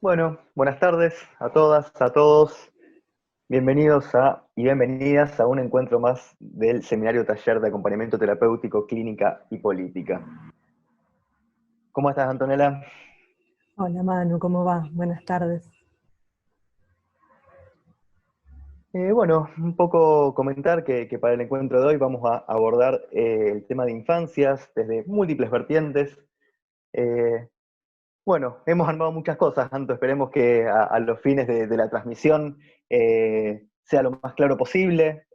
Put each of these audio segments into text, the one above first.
Bueno, buenas tardes a todas, a todos. Bienvenidos y bienvenidas a un encuentro más del Seminario Taller de Acompañamiento Terapéutico, Clínica y Política. ¿Cómo estás, Antonella? Hola Manu, ¿cómo va? Buenas tardes. Bueno, un poco comentar que para el encuentro de hoy vamos a abordar el tema de infancias desde múltiples vertientes. Eh, Bueno, hemos armado muchas cosas, Anto. Esperemos que a los fines de la transmisión sea lo más claro posible.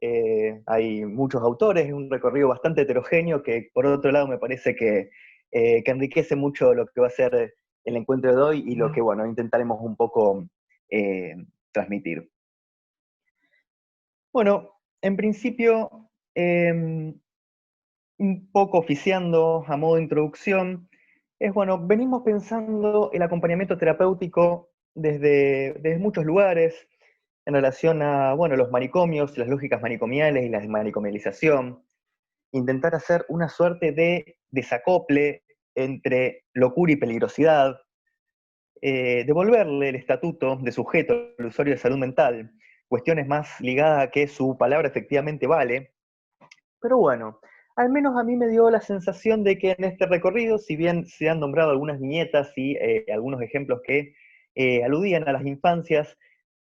Hay muchos autores, es un recorrido bastante heterogéneo que, por otro lado, me parece que enriquece mucho lo que va a ser el encuentro de hoy y lo que, bueno, intentaremos un poco eh, transmitir. Bueno, en principio, un poco oficiando a modo de introducción, es bueno, venimos pensando el acompañamiento terapéutico desde muchos lugares en relación a, bueno, los manicomios, las lógicas manicomiales y la desmanicomialización, intentar hacer una suerte de desacople entre locura y peligrosidad, devolverle el estatuto de sujeto al usuario de salud mental, cuestiones más ligadas a que su palabra efectivamente vale, pero bueno, al menos a mí me dio la sensación de que en este recorrido, si bien se han nombrado algunas viñetas y algunos ejemplos que aludían a las infancias,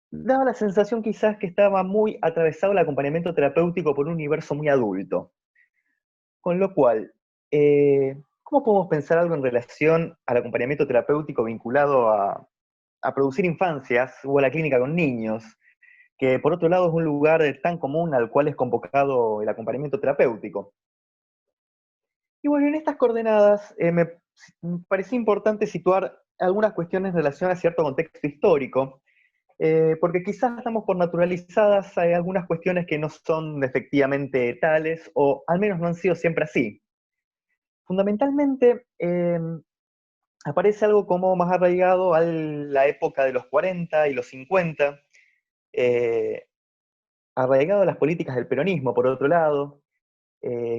daba la sensación quizás que estaba muy atravesado el acompañamiento terapéutico por un universo muy adulto. Con lo cual, ¿cómo podemos pensar algo en relación al acompañamiento terapéutico vinculado a producir infancias o a la clínica con niños? Que por otro lado es un lugar tan común al cual es convocado el acompañamiento terapéutico. Y bueno, en estas coordenadas me parecía importante situar algunas cuestiones en relación a cierto contexto histórico, porque quizás estamos por naturalizadas algunas cuestiones que no son efectivamente tales, o al menos no han sido siempre así. Fundamentalmente, aparece algo como más arraigado a la época de los 40 y los 50, eh, arraigado a las políticas del peronismo, por otro lado,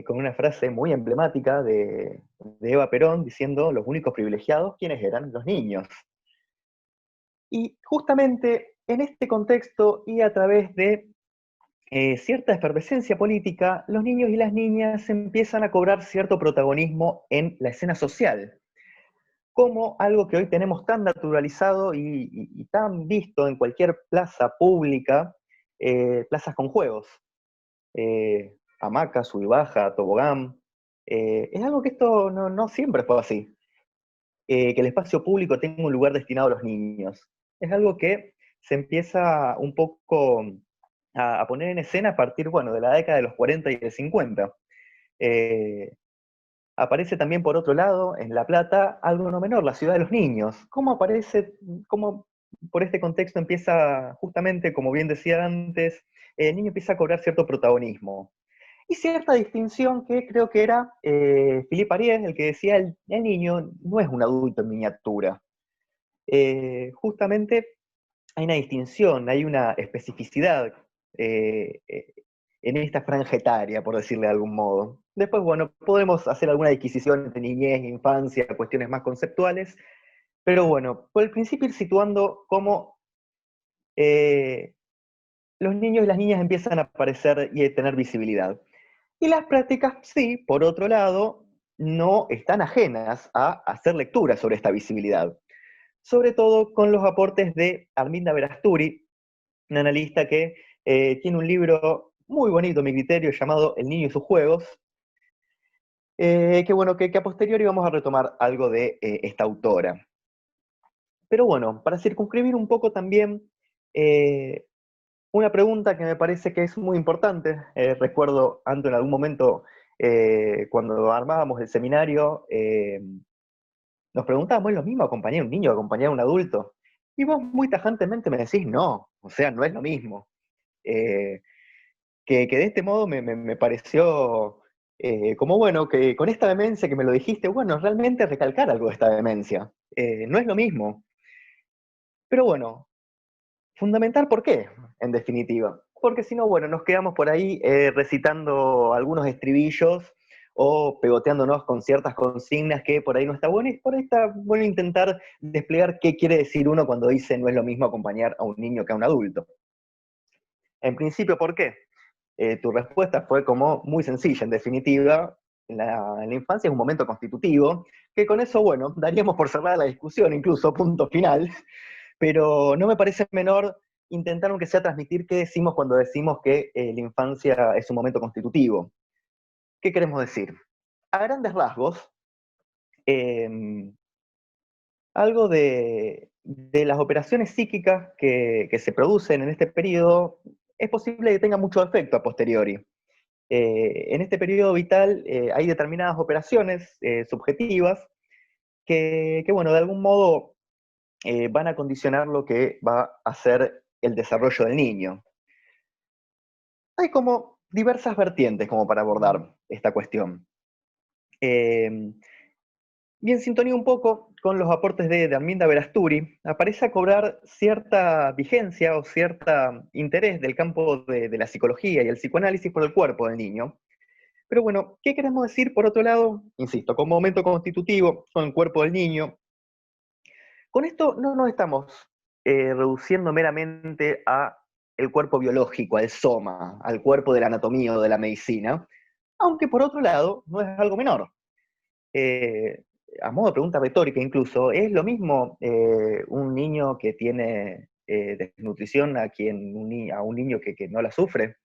con una frase muy emblemática de Eva Perón diciendo: los únicos privilegiados, ¿quiénes eran? Los niños. Y justamente en este contexto y a través de cierta efervescencia política, los niños y las niñas empiezan a cobrar cierto protagonismo en la escena social, como algo que hoy tenemos tan naturalizado y tan visto en cualquier plaza pública, plazas con juegos. Hamaca, sub y baja, tobogán. Es algo que esto no siempre fue así. Que el espacio público tenga un lugar destinado a los niños. Es algo que se empieza un poco a poner en escena a partir, bueno, de la década de los 40 y del 50. Eh, Aparece también, por otro lado, en La Plata, algo no menor, la ciudad de los niños. ¿Cómo aparece, cómo por este contexto empieza justamente, como bien decía antes, el niño empieza a cobrar cierto protagonismo? Y cierta distinción que creo que era Philippe Ariès, el que decía: el niño no es un adulto en miniatura. Justamente hay una distinción, hay una especificidad eh, eh, en esta franja etaria, por decirle de algún modo. Después, bueno, podemos hacer alguna disquisición entre niñez, infancia, cuestiones más conceptuales, pero bueno, por el principio ir situando cómo eh, los niños y las niñas empiezan a aparecer y a tener visibilidad. Y las prácticas, sí, por otro lado, no están ajenas a hacer lecturas sobre esta visibilidad, sobre todo con los aportes de Arminda Verasturi, una analista que tiene un libro muy bonito, a mi criterio, llamado El niño y sus juegos, que bueno, que a posteriori vamos a retomar algo de esta autora. Pero bueno, para circunscribir un poco también eh, una pregunta que me parece que es muy importante. Recuerdo, Anto, en algún momento, cuando armábamos el seminario, nos preguntábamos: ¿es lo mismo acompañar a un niño que acompañar a un adulto? Y vos muy tajantemente me decís: no, o sea, no es lo mismo. Eh, que de este modo me pareció como bueno, que con esta demencia que me lo dijiste, bueno, realmente recalcar algo de esta demencia. No es lo mismo. Pero bueno, fundamental, ¿por qué? En definitiva. Porque si no, bueno, nos quedamos por ahí recitando algunos estribillos o pegoteándonos con ciertas consignas que por ahí no está bueno, y por ahí está bueno intentar desplegar qué quiere decir uno cuando dice no es lo mismo acompañar a un niño que a un adulto. En principio, ¿por qué? Tu respuesta fue como muy sencilla, en definitiva, en la infancia es un momento constitutivo, que con eso, bueno, daríamos por cerrada la discusión, incluso punto final, pero no me parece menor intentar aunque sea transmitir qué decimos cuando decimos que la infancia es un momento constitutivo. ¿Qué queremos decir? A grandes rasgos, eh, algo de las operaciones psíquicas que se producen en este periodo es posible que tenga mucho efecto a posteriori. En este periodo vital hay determinadas operaciones subjetivas bueno, de algún modo van a condicionar lo que va a ser el desarrollo del niño. Hay como diversas vertientes como para abordar esta cuestión. Eh, y en sintonía un poco con los aportes de Arminda Verasturi, aparece a cobrar cierta vigencia o cierto interés del campo de la psicología y el psicoanálisis por el cuerpo del niño. Pero bueno, ¿qué queremos decir por otro lado? Insisto, como momento constitutivo, con el cuerpo del niño. Con esto no nos estamos reduciendo meramente a el cuerpo biológico, al soma, al cuerpo de la anatomía o de la medicina, aunque por otro lado no es algo menor. Eh, a modo de pregunta retórica incluso, ¿es lo mismo un niño que tiene desnutrición a un niño que no la sufre?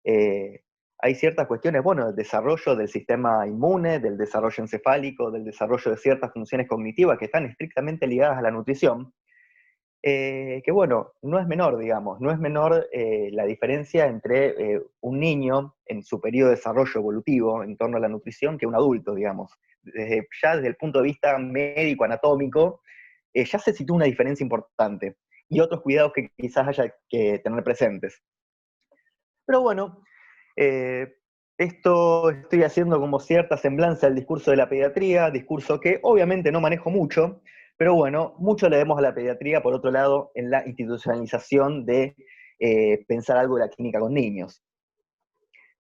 Eh, hay ciertas cuestiones, bueno, del desarrollo del sistema inmune, del desarrollo encefálico, del desarrollo de ciertas funciones cognitivas que están estrictamente ligadas a la nutrición, que bueno, no es menor, digamos, no es menor la diferencia entre un niño en su periodo de desarrollo evolutivo en torno a la nutrición que un adulto, digamos. Ya desde el punto de vista médico, anatómico, ya se sitúa una diferencia importante y otros cuidados que quizás haya que tener presentes. Pero bueno, esto estoy haciendo como cierta semblanza al discurso de la pediatría, discurso que obviamente no manejo mucho, pero bueno, mucho le demos a la pediatría, por otro lado, en la institucionalización de pensar algo de la clínica con niños.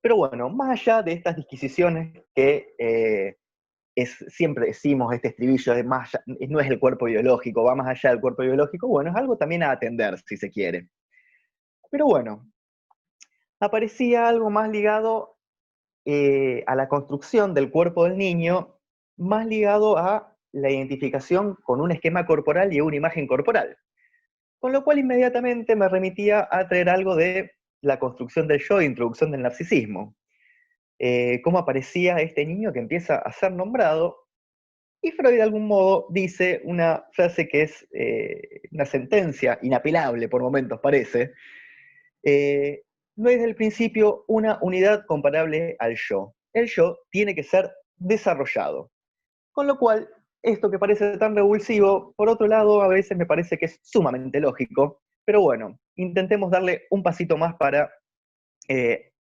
Pero bueno, más allá de estas disquisiciones que siempre decimos este estribillo de no es el cuerpo biológico, va más allá del cuerpo biológico, bueno, es algo también a atender, si se quiere. Pero bueno, aparecía algo más ligado a la construcción del cuerpo del niño, más ligado a la identificación con un esquema corporal y una imagen corporal. Con lo cual inmediatamente me remitía a traer algo de la construcción del yo, introducción del narcisismo. Cómo aparecía este niño que empieza a ser nombrado, y Freud de algún modo dice una frase que es una sentencia inapelable por momentos parece, no es desde el principio una unidad comparable al yo. El yo tiene que ser desarrollado. Con lo cual, esto que parece tan revulsivo, por otro lado, a veces me parece que es sumamente lógico, pero bueno, intentemos darle un pasito más para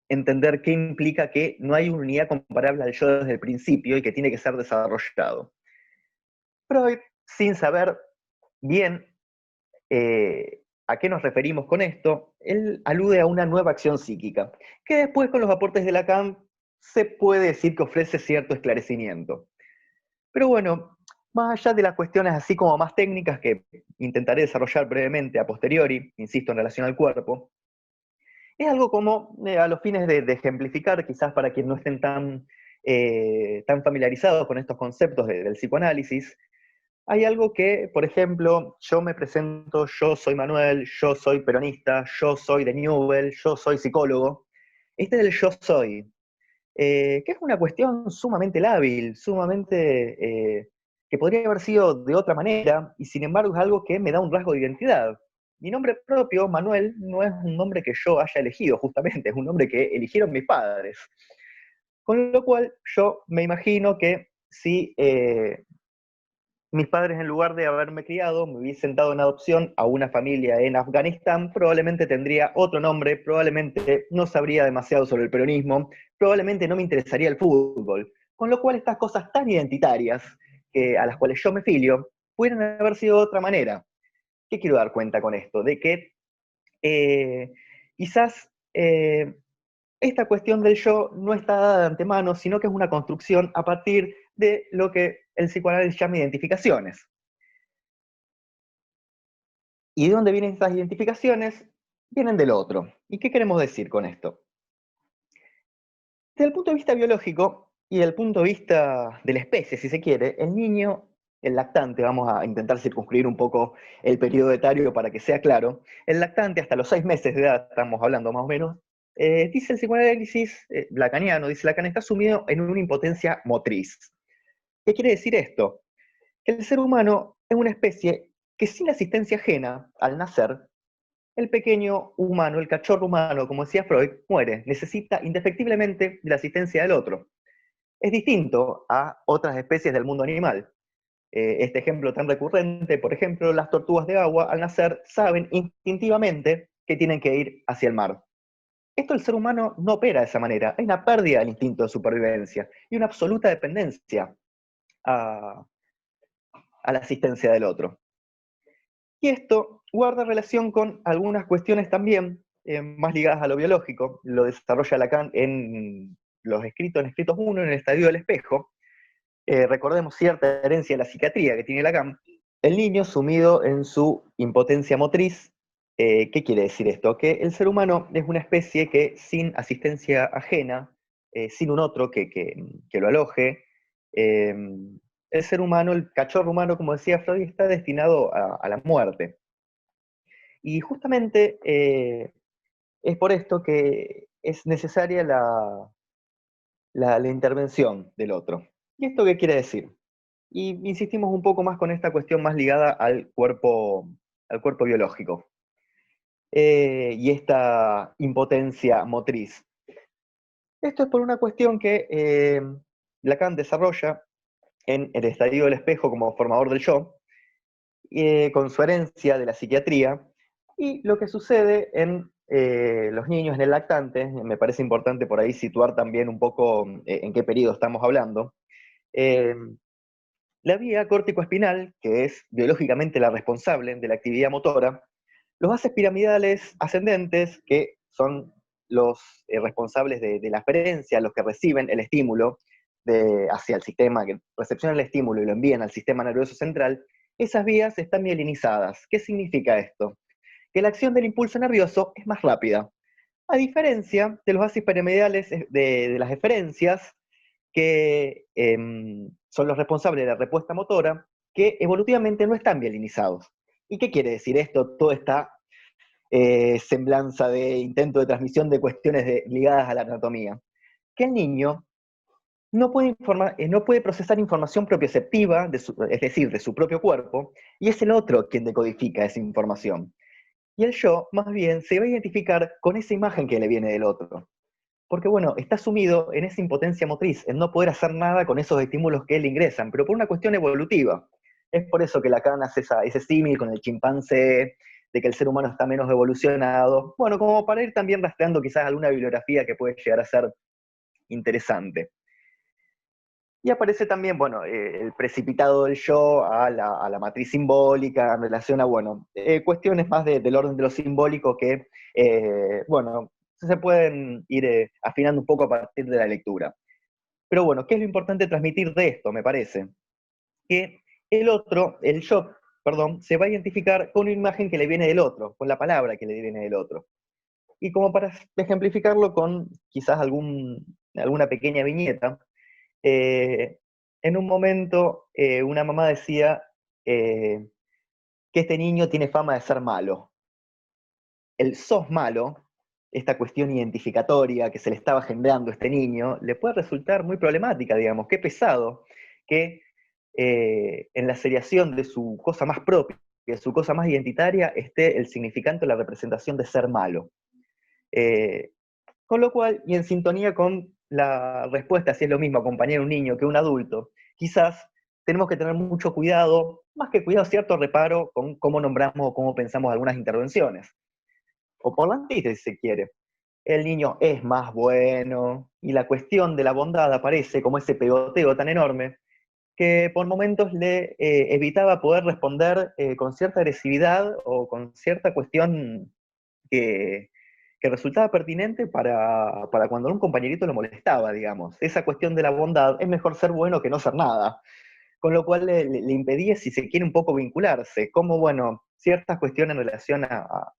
entender qué implica que no hay una unidad comparable al yo desde el principio y que tiene que ser desarrollado. Freud, sin saber bien ¿a qué nos referimos con esto? Él alude a una nueva acción psíquica, que después con los aportes de Lacan se puede decir que ofrece cierto esclarecimiento. Pero bueno, más allá de las cuestiones así como más técnicas que intentaré desarrollar brevemente a posteriori, insisto, en relación al cuerpo, es algo como a los fines de ejemplificar, quizás para quienes no estén tan familiarizados con estos conceptos del psicoanálisis. Hay algo que, por ejemplo, yo me presento, yo soy Manuel, yo soy peronista, yo soy de Newell, yo soy psicólogo. Este es el yo soy, que es una cuestión sumamente lábil, sumamente que podría haber sido de otra manera, y sin embargo es algo que me da un rasgo de identidad. Mi nombre propio, Manuel, no es un nombre que yo haya elegido, justamente, es un nombre que eligieron mis padres. Con lo cual, yo me imagino que si mis padres, en lugar de haberme criado, me hubiesen dado en adopción a una familia en Afganistán, probablemente tendría otro nombre, probablemente no sabría demasiado sobre el peronismo, probablemente no me interesaría el fútbol. Con lo cual estas cosas tan identitarias a las cuales yo me filio, pudieran haber sido de otra manera. ¿Qué quiero dar cuenta con esto? De que quizás esta cuestión del yo no está dada de antemano, sino que es una construcción a partir de lo que el psicoanálisis llama identificaciones. ¿Y de dónde vienen estas identificaciones? Vienen del otro. ¿Y qué queremos decir con esto? Desde el punto de vista biológico y del punto de vista de la especie, si se quiere, el niño, el lactante, vamos a intentar circunscribir un poco el periodo etario para que sea claro, el lactante hasta los 6 meses de edad, estamos hablando más o menos, dice el psicoanálisis lacaniano, dice Lacan, está sumido en una impotencia motriz. ¿Qué quiere decir esto? Que el ser humano es una especie que sin asistencia ajena, al nacer, el pequeño humano, el cachorro humano, como decía Freud, muere, necesita indefectiblemente de la asistencia del otro. Es distinto a otras especies del mundo animal. Este ejemplo tan recurrente, por ejemplo, las tortugas de agua al nacer saben instintivamente que tienen que ir hacia el mar. Esto el ser humano no opera de esa manera. Hay una pérdida del instinto de supervivencia y una absoluta dependencia a, a la asistencia del otro. Y esto guarda relación con algunas cuestiones también más ligadas a lo biológico. Lo desarrolla Lacan en escritos 1, en el estadio del espejo. Recordemos cierta herencia de la psiquiatría que tiene Lacan. El niño sumido en su impotencia motriz. ¿Qué quiere decir esto? Que el ser humano es una especie que sin asistencia ajena, sin un otro que lo aloje, el ser humano, el cachorro humano, como decía Freud, está destinado a la muerte. Y justamente es por esto que es necesaria la intervención del otro. ¿Y esto qué quiere decir? Y insistimos un poco más con esta cuestión más ligada al cuerpo biológico y esta impotencia motriz. Esto es por una cuestión que Lacan desarrolla en el estadio del espejo como formador del yo, con su herencia de la psiquiatría, y lo que sucede en los niños, en el lactante, me parece importante por ahí situar también un poco en qué periodo estamos hablando. Eh, la vía córtico-espinal, que es biológicamente la responsable de la actividad motora, los haces piramidales ascendentes, que son los responsables de la aferencia, los que reciben el estímulo hacia el sistema, que recepcionan el estímulo y lo envían al sistema nervioso central, esas vías están mielinizadas. ¿Qué significa esto? Que la acción del impulso nervioso es más rápida, a diferencia de los haces piramidales de las eferencias, que son los responsables de la respuesta motora, que evolutivamente no están mielinizados. ¿Y qué quiere decir esto? Toda esta semblanza de intento de transmisión de cuestiones ligadas a la anatomía. Que el niño no puede procesar información propioceptiva, es decir, de su propio cuerpo, y es el otro quien decodifica esa información. Y el yo, más bien, se va a identificar con esa imagen que le viene del otro. Porque, bueno, está sumido en esa impotencia motriz, en no poder hacer nada con esos estímulos que le ingresan, pero por una cuestión evolutiva. Es por eso que Lacan hace ese símil con el chimpancé, de que el ser humano está menos evolucionado. Bueno, como para ir también rastreando quizás alguna bibliografía que puede llegar a ser interesante. Y aparece también, bueno, el precipitado del yo a la matriz simbólica en relación a, bueno, cuestiones más del orden de lo simbólico que, bueno, se pueden ir afinando un poco a partir de la lectura. Pero bueno, ¿qué es lo importante transmitir de esto, me parece? Que el yo, perdón, se va a identificar con una imagen que le viene del otro, con la palabra que le viene del otro. Y como para ejemplificarlo con quizás alguna pequeña viñeta, en un momento una mamá decía que este niño tiene fama de ser malo. El sos malo, esta cuestión identificatoria que se le estaba generando a este niño, le puede resultar muy problemática, digamos, qué pesado que en la seriación de su cosa más propia, de su cosa más identitaria, esté el significante o la representación de ser malo. Con lo cual, y en sintonía con la respuesta, si es lo mismo acompañar a un niño que a un adulto, quizás tenemos que tener mucho cuidado, más que cuidado, cierto reparo con cómo nombramos o cómo pensamos algunas intervenciones. O por la antítesis, si se quiere. El niño es más bueno, y la cuestión de la bondad aparece como ese pegoteo tan enorme que por momentos le evitaba poder responder con cierta agresividad o con cierta cuestión que que resultaba pertinente para cuando un compañerito lo molestaba, digamos. Esa cuestión de la bondad, es mejor ser bueno que no ser nada. Con lo cual le impedía, si se quiere, un poco vincularse, como, bueno, ciertas cuestiones en relación a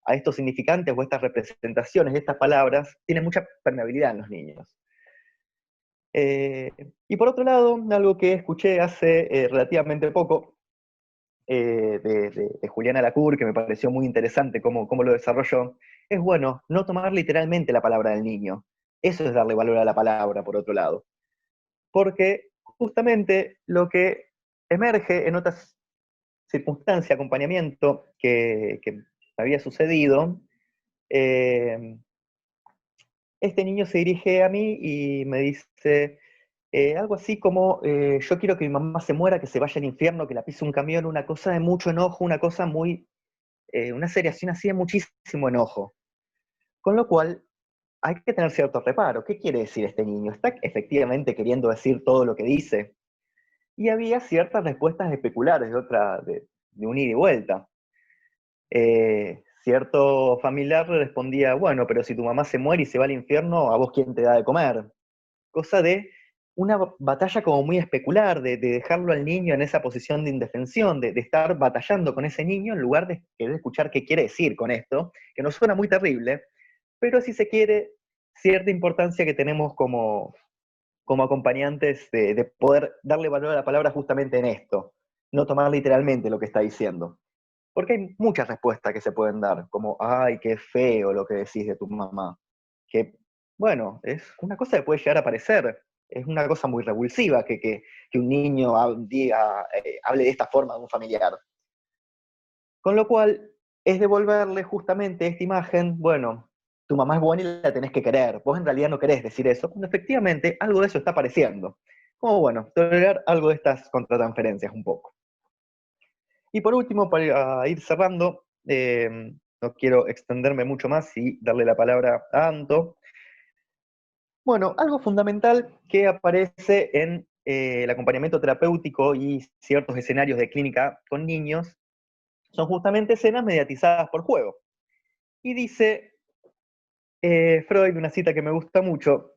estos significantes o estas representaciones de estas palabras tienen mucha permeabilidad en los niños. Y por otro lado, algo que escuché hace relativamente poco de Juliana Lacour, que me pareció muy interesante cómo lo desarrolló, es bueno no tomar literalmente la palabra del niño. Eso es darle valor a la palabra, por otro lado. Porque justamente lo que emerge en otras circunstancias, acompañamiento que había sucedido, este niño se dirige a mí y me dice algo así como, yo quiero que mi mamá se muera, que se vaya al infierno, que la pise un camión, una cosa de mucho enojo, una cosa muy, una seriación así de muchísimo enojo. Con lo cual, hay que tener cierto reparo. ¿Qué quiere decir este niño? ¿Está efectivamente queriendo decir todo lo que dice? Y había ciertas respuestas especulares de un ida y vuelta. Cierto familiar le respondía, bueno, pero si tu mamá se muere y se va al infierno, ¿a vos quién te da de comer? Cosa de una batalla como muy especular, de dejarlo al niño en esa posición de indefensión, de estar batallando con ese niño en lugar de querer escuchar qué quiere decir con esto, que nos suena muy terrible, pero si se quiere, cierta importancia que tenemos como acompañantes de poder darle valor a la palabra justamente en esto, no tomar literalmente lo que está diciendo. Porque hay muchas respuestas que se pueden dar, como, ay, qué feo lo que decís de tu mamá. Que, bueno, es una cosa que puede llegar a parecer, es una cosa muy revulsiva que un niño hable de esta forma de un familiar. Con lo cual, es devolverle justamente esta imagen, bueno, tu mamá es buena y la tenés que querer, vos en realidad no querés decir eso, cuando efectivamente algo de eso está apareciendo. Como, bueno, tolerar algo de estas contratransferencias un poco. Y por último, para ir cerrando, no quiero extenderme mucho más y darle la palabra a Anto. Bueno, algo fundamental que aparece en el acompañamiento terapéutico y ciertos escenarios de clínica con niños son justamente escenas mediatizadas por juego. Y dice Freud, una cita que me gusta mucho,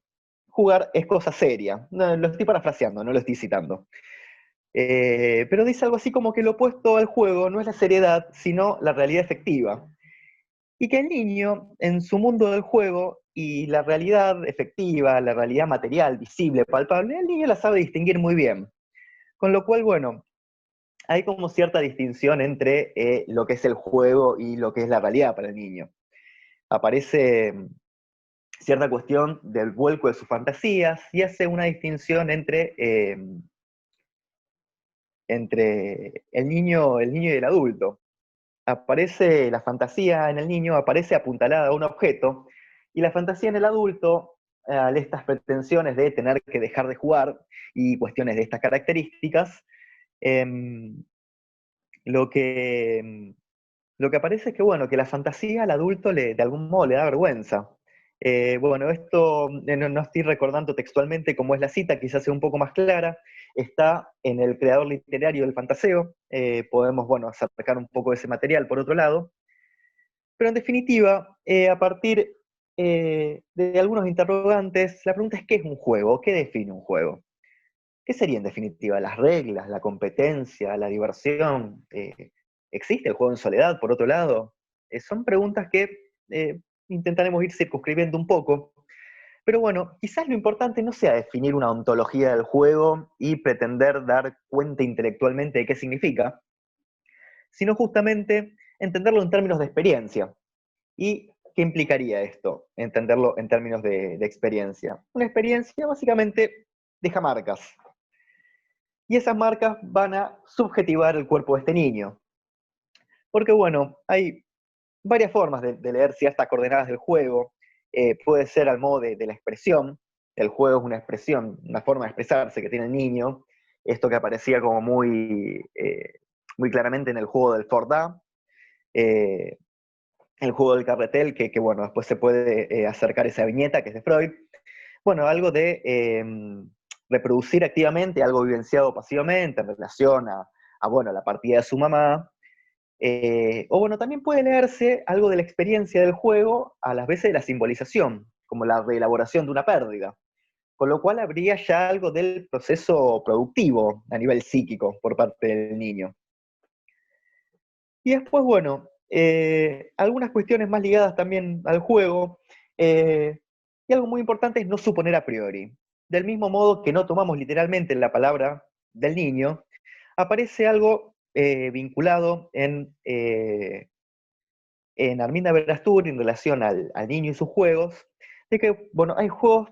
jugar es cosa seria. No, lo estoy parafraseando, no lo estoy citando. Pero dice algo así como que lo opuesto al juego no es la seriedad, sino la realidad efectiva. Y que el niño, en su mundo del juego y la realidad efectiva, la realidad material, visible, palpable, el niño la sabe distinguir muy bien. Con lo cual, bueno, hay como cierta distinción entre lo que es el juego y lo que es la realidad para el niño. Aparece cierta cuestión del vuelco de sus fantasías y hace una distinción entre el niño y el adulto. Aparece la fantasía en el niño, aparece apuntalada a un objeto, y la fantasía en el adulto, al estas pretensiones de tener que dejar de jugar y cuestiones de estas características, em, lo que, lo que aparece es que, bueno, que la fantasía al adulto de algún modo le da vergüenza. Bueno, esto no estoy recordando textualmente cómo es la cita, quizás sea un poco más clara, está en el creador literario del fantaseo, podemos, bueno, acercar un poco de ese material por otro lado, pero en definitiva, a partir de algunos interrogantes, la pregunta es ¿qué es un juego? ¿Qué define un juego? ¿Qué sería en definitiva? ¿Las reglas, la competencia, la diversión? ¿Existe el juego en soledad, por otro lado? Son preguntas que intentaremos ir circunscribiendo un poco. Pero bueno, quizás lo importante no sea definir una ontología del juego y pretender dar cuenta intelectualmente de qué significa, sino justamente entenderlo en términos de experiencia. ¿Y qué implicaría esto? Entenderlo en términos de experiencia. Una experiencia básicamente deja marcas. Y esas marcas van a subjetivar el cuerpo de este niño. Porque bueno, hay varias formas de leer ciertas coordenadas del juego. Puede ser al modo de la expresión. El juego es una expresión, una forma de expresarse que tiene el niño. Esto que aparecía como muy claramente en el juego del Fordá. El juego del carretel, que bueno, después se puede acercar esa viñeta que es de Freud. Bueno, algo de reproducir activamente algo vivenciado pasivamente en relación a bueno, la partida de su mamá, O bueno, también puede leerse algo de la experiencia del juego a las veces de la simbolización, como la reelaboración de una pérdida, con lo cual habría ya algo del proceso productivo a nivel psíquico por parte del niño. Y después, bueno, algunas cuestiones más ligadas también al juego, y algo muy importante es no suponer a priori. Del mismo modo que no tomamos literalmente la palabra del niño, aparece algo vinculado en Arminda Verastur en relación al niño y sus juegos, de que, bueno, hay juegos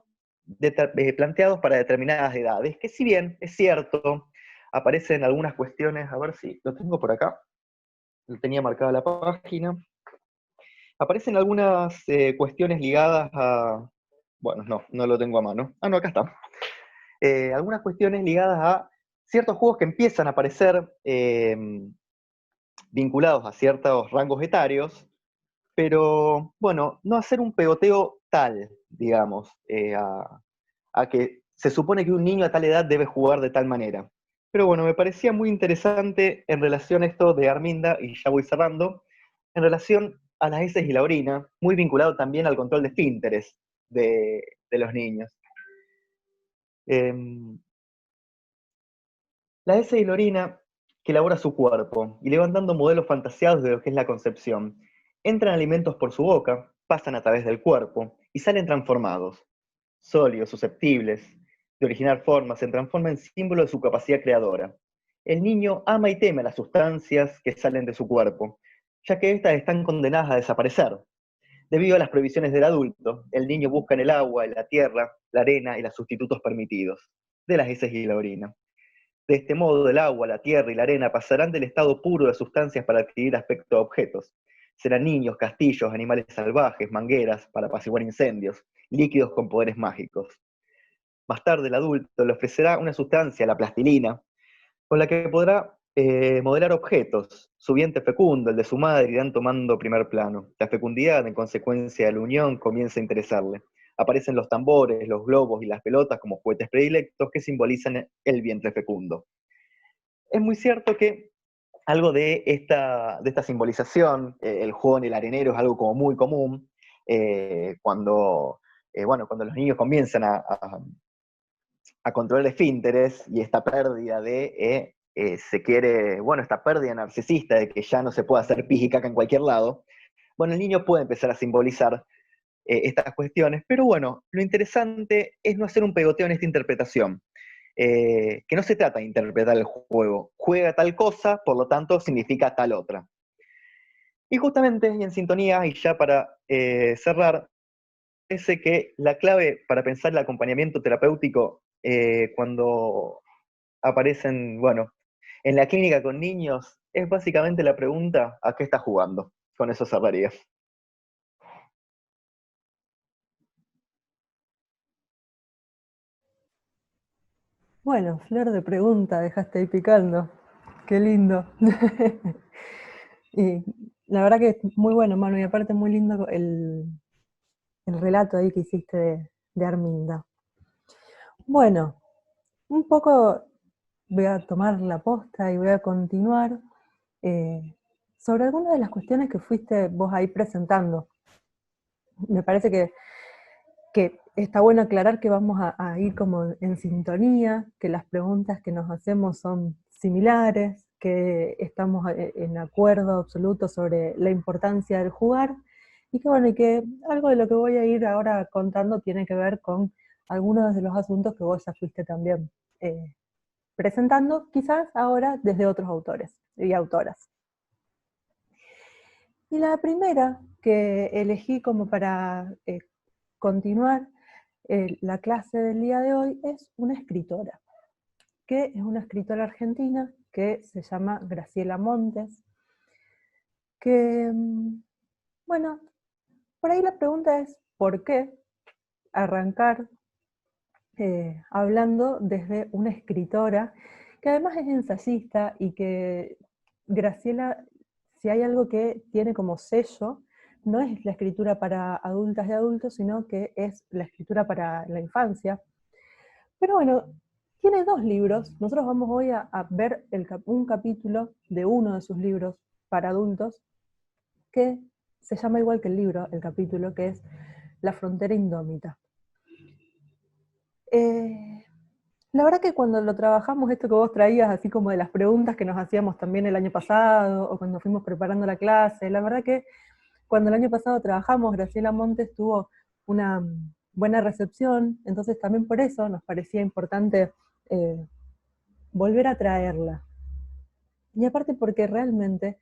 planteados para determinadas edades, que si bien es cierto, aparecen algunas cuestiones, a ver si lo tengo por acá, lo tenía marcada la página, aparecen algunas cuestiones ligadas a, bueno, no lo tengo a mano, no, acá está, algunas cuestiones ligadas a ciertos juegos que empiezan a aparecer vinculados a ciertos rangos etarios, pero bueno, no hacer un pegoteo tal, digamos, a que se supone que un niño a tal edad debe jugar de tal manera. Pero bueno, me parecía muy interesante en relación a esto de Arminda, y ya voy cerrando, en relación a las heces y la orina, muy vinculado también al control de esfínteres de los niños. La heces y la orina que elabora su cuerpo, y le van dando modelos fantaseados de lo que es la concepción. Entran alimentos por su boca, pasan a través del cuerpo, y salen transformados. Sólidos, susceptibles, de originar formas, se transforma en símbolo de su capacidad creadora. El niño ama y teme las sustancias que salen de su cuerpo, ya que éstas están condenadas a desaparecer. Debido a las prohibiciones del adulto, el niño busca en el agua, en la tierra, la arena y los sustitutos permitidos, de las heces y la orina. De este modo, el agua, la tierra y la arena pasarán del estado puro de sustancias para adquirir aspecto de objetos. Serán niños, castillos, animales salvajes, mangueras para apaciguar incendios, líquidos con poderes mágicos. Más tarde, el adulto le ofrecerá una sustancia, la plastilina, con la que podrá modelar objetos. Su vientre fecundo, el de su madre, irán tomando primer plano. La fecundidad, en consecuencia de la unión, comienza a interesarle. Aparecen los tambores, los globos y las pelotas como juguetes predilectos que simbolizan el vientre fecundo. Es muy cierto que algo de esta simbolización, el juego en el arenero es algo como muy común, cuando los niños comienzan a controlar esfínteres y esta pérdida esta pérdida narcisista de que ya no se puede hacer pis y caca en cualquier lado, bueno, el niño puede empezar a simbolizar estas cuestiones, pero bueno, lo interesante es no hacer un pegoteo en esta interpretación, que no se trata de interpretar el juego, juega tal cosa, por lo tanto significa tal otra. Y justamente, y en sintonía, y ya para cerrar, parece que la clave para pensar el acompañamiento terapéutico cuando aparecen, bueno, en la clínica con niños, es básicamente la pregunta: ¿a qué está jugando? Con eso cerraría. Bueno, flor de pregunta dejaste ahí picando. Qué lindo. Y la verdad que es muy bueno, Manu, y aparte muy lindo el relato ahí que hiciste de Arminda. Bueno, un poco voy a tomar la posta y voy a continuar eh, sobre algunas de las cuestiones que fuiste vos ahí presentando. Me parece que está bueno aclarar que vamos a ir como en sintonía, que las preguntas que nos hacemos son similares, que estamos en acuerdo absoluto sobre la importancia del jugar, y que bueno, y que algo de lo que voy a ir ahora contando tiene que ver con algunos de los asuntos que vos ya fuiste también presentando, quizás ahora desde otros autores y autoras. Y la primera que elegí como para continuar la clase del día de hoy es una escritora, que es una escritora argentina que se llama Graciela Montes, que, bueno, por ahí la pregunta es, ¿por qué arrancar hablando desde una escritora que además es ensayista y que Graciela, si hay algo que tiene como sello, no es la escritura para adultas y adultos, sino que es la escritura para la infancia? Pero bueno, tiene dos libros. Nosotros vamos hoy a ver un capítulo de uno de sus libros para adultos, que se llama igual que el libro, el capítulo, que es La frontera indómita. La verdad que cuando lo trabajamos, esto que vos traías, así como de las preguntas que nos hacíamos también el año pasado, o cuando fuimos preparando la clase, la verdad que cuando el año pasado trabajamos, Graciela Montes tuvo una buena recepción, entonces también por eso nos parecía importante volver a traerla. Y aparte porque realmente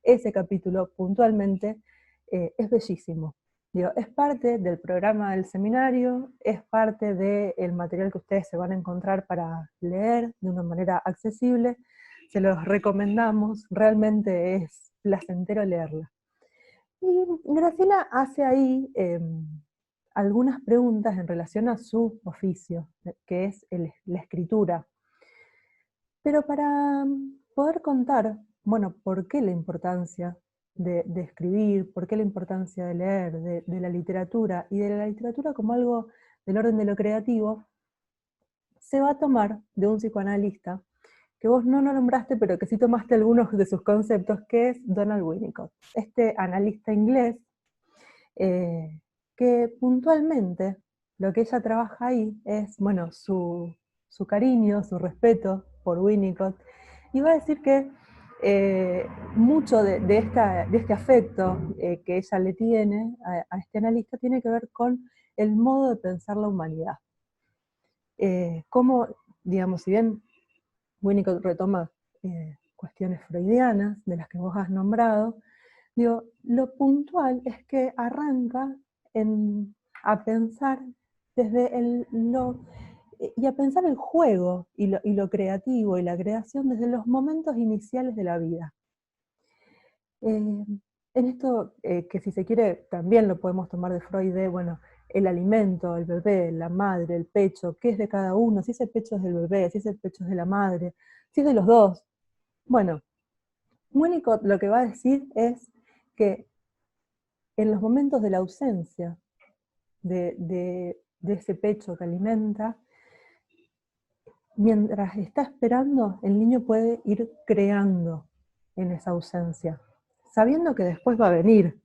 ese capítulo puntualmente es bellísimo. Digo, es parte del programa del seminario, es parte del material que ustedes se van a encontrar para leer de una manera accesible. Se los recomendamos, realmente es placentero leerla. Y Graciela hace ahí algunas preguntas en relación a su oficio, que es la escritura. Pero para poder contar, bueno, por qué la importancia de escribir, por qué la importancia de leer, de la literatura, y de la literatura como algo del orden de lo creativo, se va a tomar de un psicoanalista, que vos no lo nombraste, pero que sí tomaste algunos de sus conceptos, que es Donald Winnicott, este analista inglés, que puntualmente lo que ella trabaja ahí es, bueno, su cariño, su respeto por Winnicott, y va a decir que mucho de este afecto que ella le tiene a este analista tiene que ver con el modo de pensar la humanidad. Cómo, digamos, si bien Winnicott retoma cuestiones freudianas, de las que vos has nombrado, digo, lo puntual es que arranca a pensar desde y a pensar el juego y lo creativo y la creación desde los momentos iniciales de la vida. En esto, que si se quiere, también lo podemos tomar de Freud, bueno, el alimento, el bebé, la madre, el pecho, qué es de cada uno, si ese pecho es del bebé, si ese pecho es de la madre, si es de los dos. Bueno, Winnicott lo que va a decir es que en los momentos de la ausencia de ese pecho que alimenta, mientras está esperando, el niño puede ir creando en esa ausencia, sabiendo que después va a venir.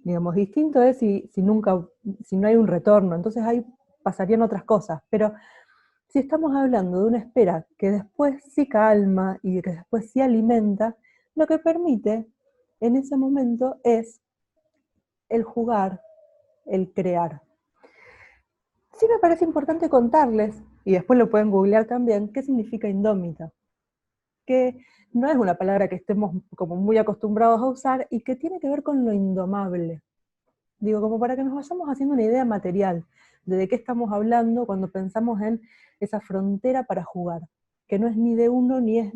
Digamos, distinto es si no hay un retorno, entonces ahí pasarían otras cosas, pero si estamos hablando de una espera que después sí calma y que después sí alimenta, lo que permite en ese momento es el jugar, el crear. Sí me parece importante contarles, y después lo pueden googlear también, qué significa indómita, que no es una palabra que estemos como muy acostumbrados a usar y que tiene que ver con lo indomable. Digo, como para que nos vayamos haciendo una idea material de qué estamos hablando cuando pensamos en esa frontera para jugar, que no es ni de uno, ni es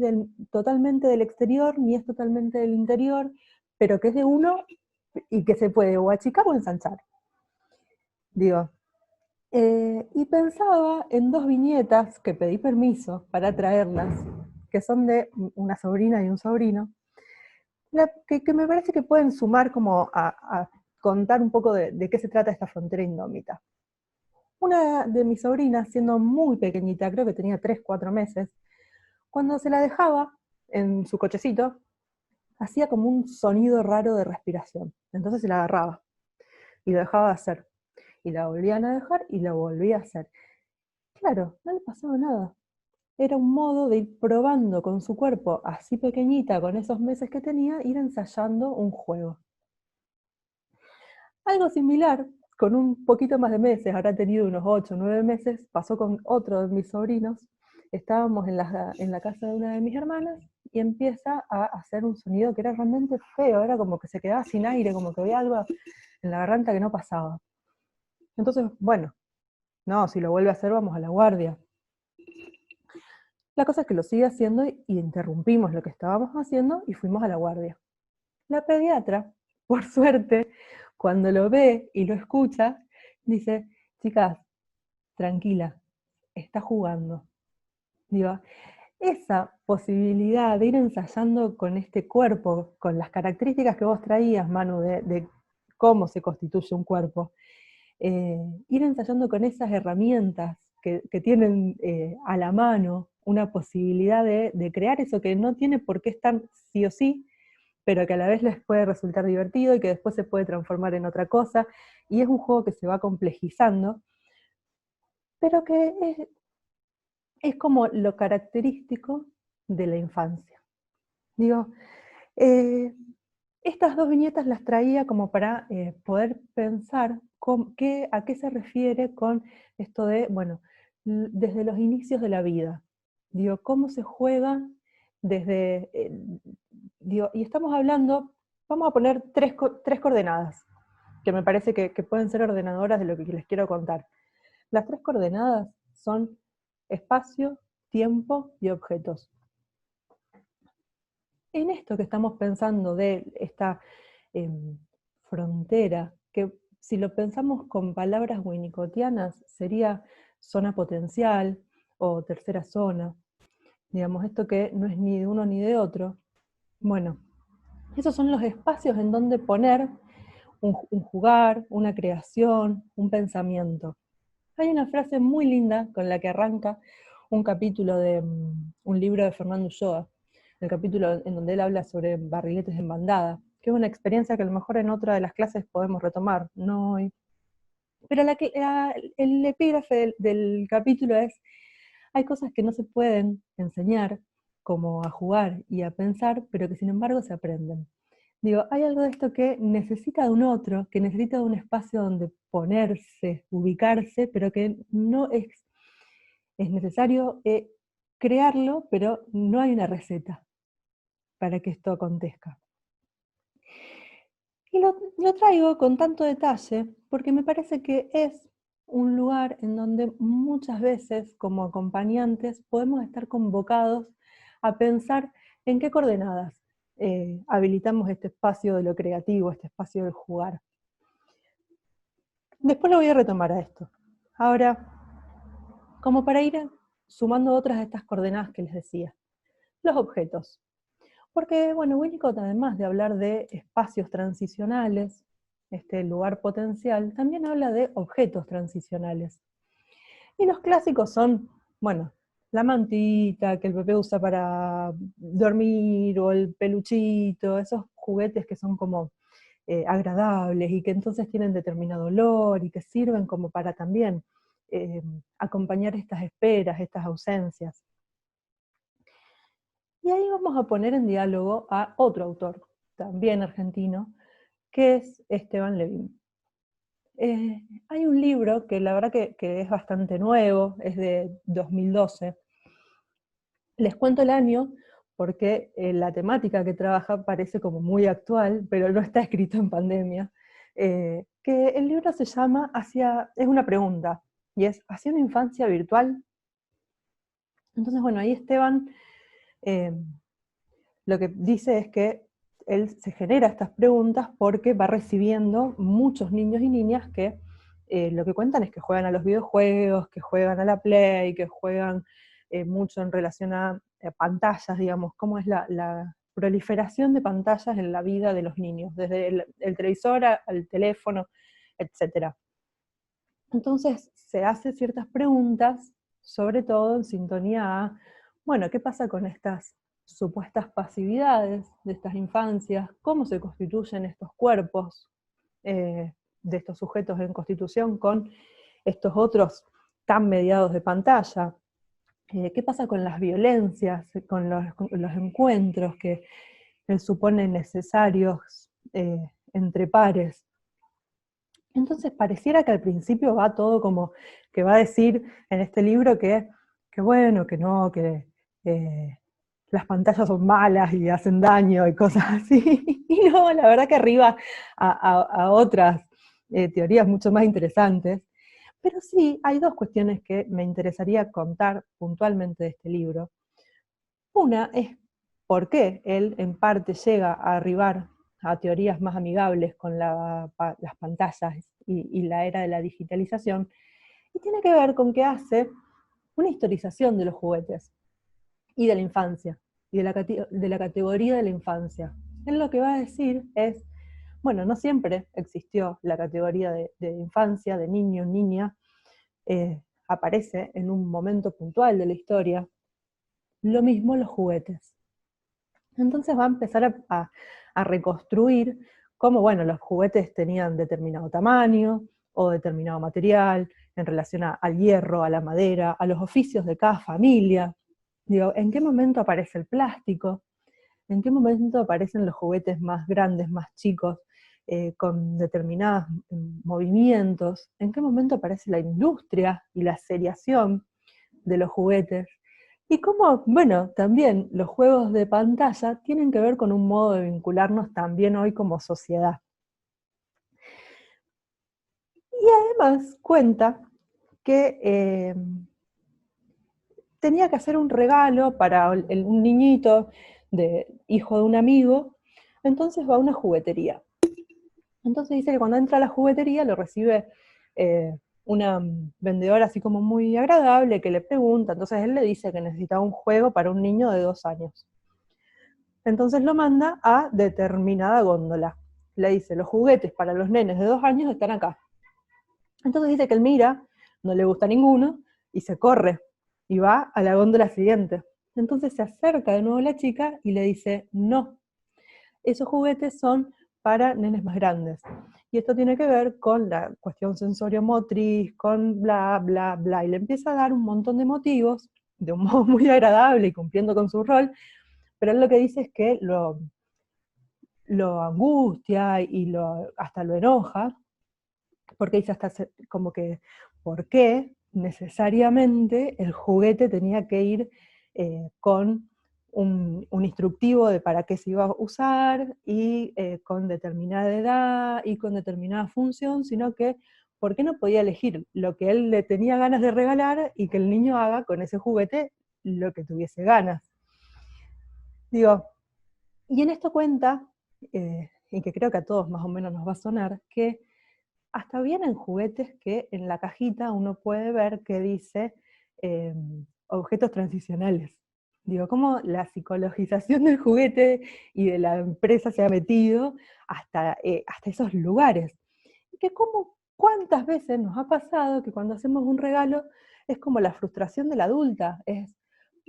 totalmente del exterior, ni es totalmente del interior, pero que es de uno y que se puede o achicar o ensanchar. Digo, y pensaba en dos viñetas que pedí permiso para traerlas, que son de una sobrina y un sobrino, que me parece que pueden sumar como a contar un poco de qué se trata esta frontera indómita. Una de mis sobrinas, siendo muy pequeñita, creo que tenía 3, 4 meses, cuando se la dejaba en su cochecito, hacía como un sonido raro de respiración. Entonces se la agarraba y lo dejaba de hacer. Y la volvían a dejar y lo volvía a hacer. Claro, no le pasaba nada. Era un modo de ir probando con su cuerpo, así pequeñita, con esos meses que tenía, ir ensayando un juego. Algo similar, con un poquito más de meses, habrá tenido unos 8 o 9 meses, pasó con otro de mis sobrinos. Estábamos en la casa de una de mis hermanas y empieza a hacer un sonido que era realmente feo, era como que se quedaba sin aire, como que había algo en la garganta que no pasaba. Entonces, bueno, no, si lo vuelve a hacer vamos a la guardia. La cosa es que lo sigue haciendo y interrumpimos lo que estábamos haciendo y fuimos a la guardia. La pediatra, por suerte, cuando lo ve y lo escucha, dice, chicas, tranquila, está jugando. Digo, esa posibilidad de ir ensayando con este cuerpo, con las características que vos traías, Manu, de cómo se constituye un cuerpo, ir ensayando con esas herramientas que tienen a la mano una posibilidad de crear eso que no tiene por qué estar sí o sí, pero que a la vez les puede resultar divertido y que después se puede transformar en otra cosa, y es un juego que se va complejizando, pero que es como lo característico de la infancia. Digo, eh, estas dos viñetas las traía como para poder pensar a qué se refiere con esto de, bueno, desde los inicios de la vida. Digo, cómo se juega desde, digo, y estamos hablando, vamos a poner tres coordenadas, que me parece que pueden ser ordenadoras de lo que les quiero contar. Las tres coordenadas son espacio, tiempo y objetos. En esto que estamos pensando de esta frontera, que si lo pensamos con palabras winnicottianas, sería zona potencial o tercera zona, digamos, esto que no es ni de uno ni de otro. Bueno, esos son los espacios en donde poner un jugar, una creación, un pensamiento. Hay una frase muy linda con la que arranca un capítulo de un libro de Fernando Ulloa, el capítulo en donde él habla sobre barriletes en bandada, que es una experiencia que a lo mejor en otra de las clases podemos retomar, no hoy. Pero el epígrafe del capítulo es, hay cosas que no se pueden enseñar, como a jugar y a pensar, pero que sin embargo se aprenden. Digo, hay algo de esto que necesita de un otro, que necesita de un espacio donde ponerse, ubicarse, pero que no es necesario crearlo, pero no hay una receta para que esto acontezca. Y lo traigo con tanto detalle porque me parece que es un lugar en donde muchas veces, como acompañantes, podemos estar convocados a pensar en qué coordenadas habilitamos este espacio de lo creativo, este espacio del jugar. Después lo voy a retomar a esto. Ahora, como para ir sumando otras de estas coordenadas que les decía. Los objetos. Porque, bueno, Winnicott, además de hablar de espacios transicionales, este lugar potencial, también habla de objetos transicionales. Y los clásicos son, bueno, la mantita que el bebé usa para dormir, o el peluchito, esos juguetes que son como agradables y que entonces tienen determinado olor y que sirven como para también acompañar estas esperas, estas ausencias. Y ahí vamos a poner en diálogo a otro autor, también argentino, que es Esteban Levin. Hay un libro que la verdad que es bastante nuevo, es de 2012. Les cuento el año porque la temática que trabaja parece como muy actual, pero no está escrito en pandemia. Que el libro se llama es una pregunta, y es ¿hacia una infancia virtual? Entonces, bueno, ahí Esteban lo que dice es que él se genera estas preguntas porque va recibiendo muchos niños y niñas que lo que cuentan es que juegan a los videojuegos, que juegan a la Play, que juegan mucho en relación a pantallas, digamos, cómo es la proliferación de pantallas en la vida de los niños, desde el televisor al teléfono, etc. Entonces se hace ciertas preguntas, sobre todo en sintonía a, bueno, ¿qué pasa con estas supuestas pasividades de estas infancias? ¿Cómo se constituyen estos cuerpos de estos sujetos en constitución con estos otros tan mediados de pantalla? ¿Qué pasa con las violencias, con los encuentros que suponen necesarios entre pares? Entonces pareciera que al principio va todo como que va a decir en este libro que bueno, que no, que las pantallas son malas y hacen daño y cosas así. Y no, la verdad que arriba a otras teorías mucho más interesantes. Pero sí, hay dos cuestiones que me interesaría contar puntualmente de este libro. Una es por qué él en parte llega a arribar a teorías más amigables con las pantallas y la era de la digitalización, y tiene que ver con que hace una historización de los juguetes y de la infancia, y de la categoría de la infancia. Él lo que va a decir es, bueno, no siempre existió la categoría de infancia, de niño, niña, aparece en un momento puntual de la historia. Lo mismo los juguetes. Entonces va a empezar a a reconstruir cómo, bueno, los juguetes tenían determinado tamaño o determinado material en relación al hierro, a la madera, a los oficios de cada familia. Digo, ¿en qué momento aparece el plástico? ¿En qué momento aparecen los juguetes más grandes, más chicos, con determinados movimientos? ¿En qué momento aparece la industria y la seriación de los juguetes? Y cómo, bueno, también los juegos de pantalla tienen que ver con un modo de vincularnos también hoy como sociedad. Y además cuenta que tenía que hacer un regalo para un niñito, hijo de un amigo, entonces va a una juguetería. Entonces dice que cuando entra a la juguetería lo recibe una vendedora así como muy agradable que le pregunta, entonces él le dice que necesitaba un juego para un niño de 2 años. Entonces lo manda a determinada góndola. Le dice, los juguetes para los nenes de 2 años están acá. Entonces dice que él mira, no le gusta ninguno, y se corre, y va a la góndola siguiente. Entonces se acerca de nuevo la chica y le dice, no, esos juguetes son para nenes más grandes. Y esto tiene que ver con la cuestión sensorio-motriz, con bla, bla, bla. Y le empieza a dar un montón de motivos, de un modo muy agradable y cumpliendo con su rol, pero él lo que dice es que lo angustia y hasta lo enoja, porque dice hasta como que, ¿por qué necesariamente el juguete tenía que ir con un instructivo de para qué se iba a usar y con determinada edad y con determinada función, sino que ¿por qué no podía elegir lo que él le tenía ganas de regalar y que el niño haga con ese juguete lo que tuviese ganas? Digo, y en esto cuenta, y que creo que a todos más o menos nos va a sonar, que hasta vienen juguetes que en la cajita uno puede ver que dice eh, objetos transicionales. Digo, cómo la psicologización del juguete y de la empresa se ha metido hasta esos lugares. Y que cuántas veces nos ha pasado que cuando hacemos un regalo es como la frustración de la adulta,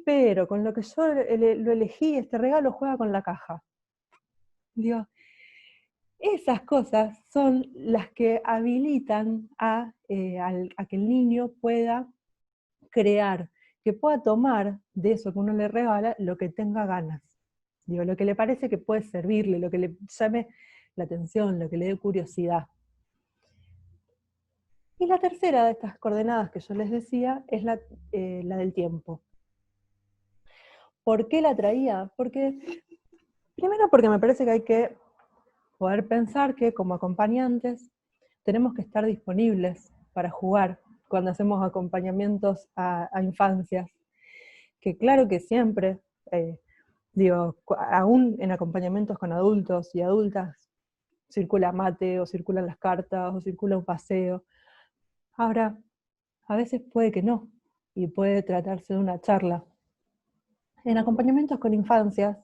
pero con lo que yo lo elegí, este regalo juega con la caja. Digo, esas cosas son las que habilitan a que el niño pueda crear, que pueda tomar de eso que uno le regala lo que tenga ganas. Digo, lo que le parece que puede servirle, lo que le llame la atención, lo que le dé curiosidad. Y la tercera de estas coordenadas que yo les decía es la del tiempo. ¿Por qué la traía? Primero porque me parece que hay que poder pensar que como acompañantes tenemos que estar disponibles para jugar cuando hacemos acompañamientos a infancias, que claro que siempre, aún en acompañamientos con adultos y adultas, circula mate, o circulan las cartas, o circula un paseo. Ahora, a veces puede que no, y puede tratarse de una charla. En acompañamientos con infancias,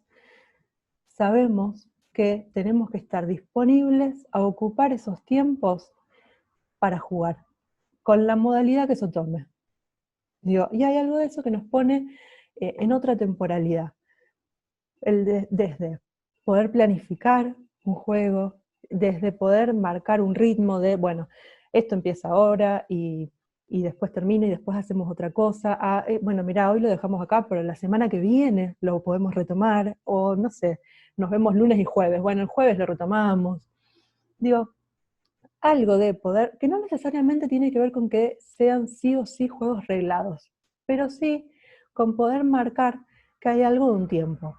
sabemos que tenemos que estar disponibles a ocupar esos tiempos para jugar, con la modalidad que eso tome. Digo, y hay algo de eso que nos pone en otra temporalidad. Desde poder planificar un juego, desde poder marcar un ritmo de, bueno, esto empieza ahora y después termina y después hacemos otra cosa. Bueno, mira, hoy lo dejamos acá, pero la semana que viene lo podemos retomar, o no sé, nos vemos lunes y jueves. Bueno, el jueves lo retomamos. Digo, algo de poder, que no necesariamente tiene que ver con que sean sí o sí juegos reglados, pero sí con poder marcar que hay algo de un tiempo.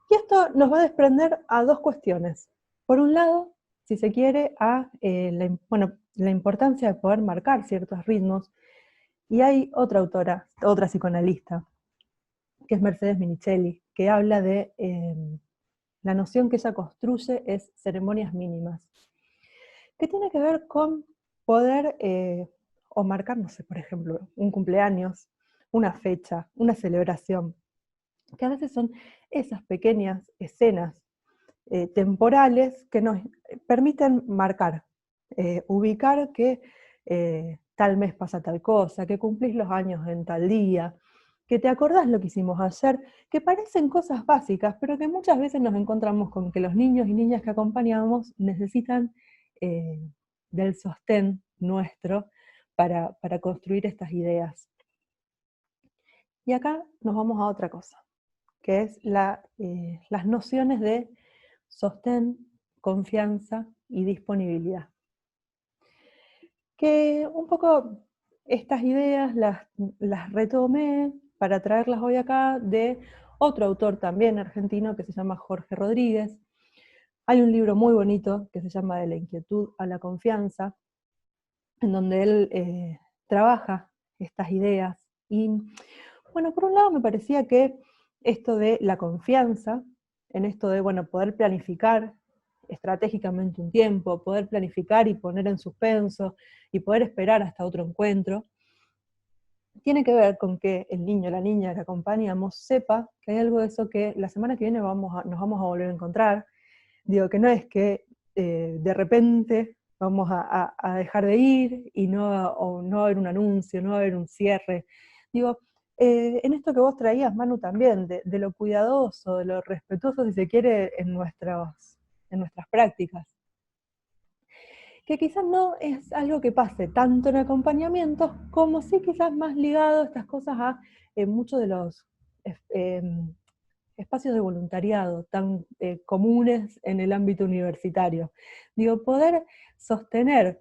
Y esto nos va a desprender a dos cuestiones. Por un lado, si se quiere, la importancia de poder marcar ciertos ritmos, y hay otra autora, otra psicoanalista, que es Mercedes Minichelli, que habla de la noción que ella construye es ceremonias mínimas, que tiene que ver con poder o marcar, no sé, por ejemplo, un cumpleaños, una fecha, una celebración, que a veces son esas pequeñas escenas temporales que nos permiten marcar, ubicar que tal mes pasa tal cosa, que cumplís los años en tal día, que te acordás lo que hicimos ayer, que parecen cosas básicas, pero que muchas veces nos encontramos con que los niños y niñas que acompañamos necesitan del sostén nuestro para construir estas ideas. Y acá nos vamos a otra cosa, que es las nociones de sostén, confianza y disponibilidad. Que un poco estas ideas las retomé para traerlas hoy acá de otro autor también argentino que se llama Jorge Rodríguez. Hay un libro muy bonito que se llama De la inquietud a la confianza, en donde él trabaja estas ideas. Y bueno, por un lado me parecía que esto de la confianza, en esto de, bueno, poder planificar estratégicamente un tiempo, poder planificar y poner en suspenso, y poder esperar hasta otro encuentro, tiene que ver con que el niño o la niña que acompañamos sepa que hay algo de eso que la semana que viene nos vamos a volver a encontrar. Digo, que no es que de repente vamos a dejar de ir y o no va a haber un anuncio, no va a haber un cierre. Digo, en esto que vos traías, Manu, también, de lo cuidadoso, de lo respetuoso, si se quiere, en nuestras prácticas. Que quizás no es algo que pase tanto en acompañamientos, como sí quizás más ligado a estas cosas a muchos de los espacios de voluntariado tan comunes en el ámbito universitario. Digo, poder sostener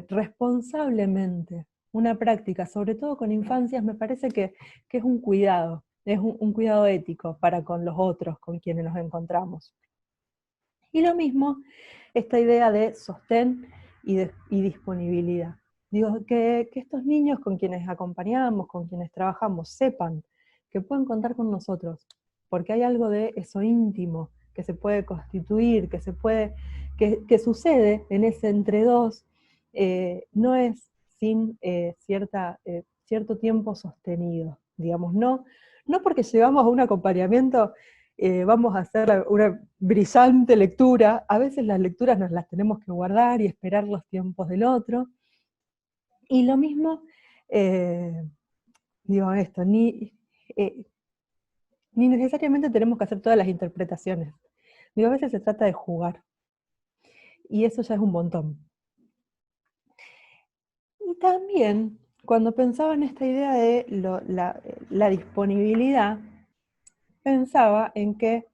responsablemente una práctica, sobre todo con infancias, me parece que es un cuidado, es un cuidado ético para con los otros, con quienes nos encontramos. Y lo mismo, esta idea de sostén y disponibilidad. Digo, que estos niños con quienes acompañamos, con quienes trabajamos, sepan que pueden contar con nosotros, porque hay algo de eso íntimo que se puede constituir, que sucede en ese entre dos, no es sin cierto tiempo sostenido, digamos, no porque llegamos a un acompañamiento vamos a hacer una brillante lectura. A veces las lecturas nos las tenemos que guardar y esperar los tiempos del otro. Y lo mismo, digo esto, ni necesariamente tenemos que hacer todas las interpretaciones. Digo, a veces se trata de jugar. Y eso ya es un montón. Y también, cuando pensaba en esta idea de la disponibilidad, pensaba en que